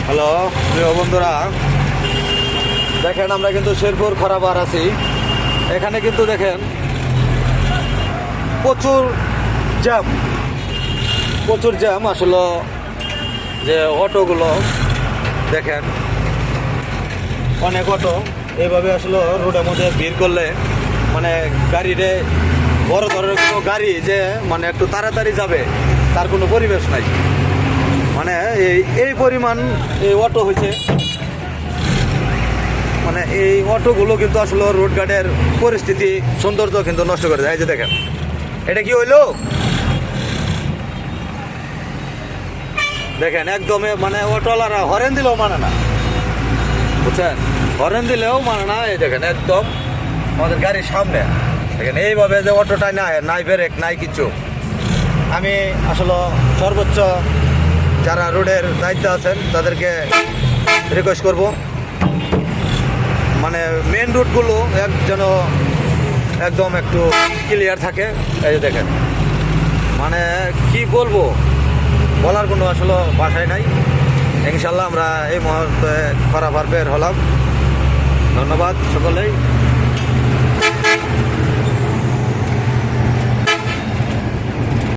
Hello প্রিয় বন্ধুরা, দেখেন আমরা কিন্তু শেরপুর খরাবার আছি। এখানে কিন্তু দেখেন প্রচুর জ্যাম আসলে। যে অটোগুলো দেখেন, অনেক অটো এইভাবে আসলে রোডের মধ্যে ভিড় করলে মানে গাড়িতে বড় ধরনের কোনো গাড়ি যে মানে একটু তাড়াতাড়ি যাবে তার কোনো পরিবেশ নাই। মানে এই পরিমাণ এই অটো হয়েছে, মানে এই অটোগুলো কিন্তু আসলে রোড গার্ডের পরিস্থিতি সৌন্দর্য কিন্তু নষ্ট করে দেয়। এই যে দেখেন, এটা কি হইলো দেখেন, একদমই মানে অটোওয়ালারা হরেন দিলেও মানে না, বুঝছেন, হরেন দিলেও মানে না। এই দেখেন একদম আমাদের গাড়ির সামনে দেখেন এইভাবে যে অটোটাই নাই ব্রেক নাই কিছু। আমি আসলে সর্বোচ্চ যারা রোডের দায়িত্ব আছেন তাদেরকে রিকোয়েস্ট করব, মানে মেন রুটগুলো যেন একদম একটু ক্লিয়ার থাকে। এই যে দেখেন, মানে কি বলবো, বলার কোনো আসলে ভাষাই নাই। ইনশাল্লাহ আমরা এই মুহূর্তে খরাবার বের হলাম। ধন্যবাদ সকলেই।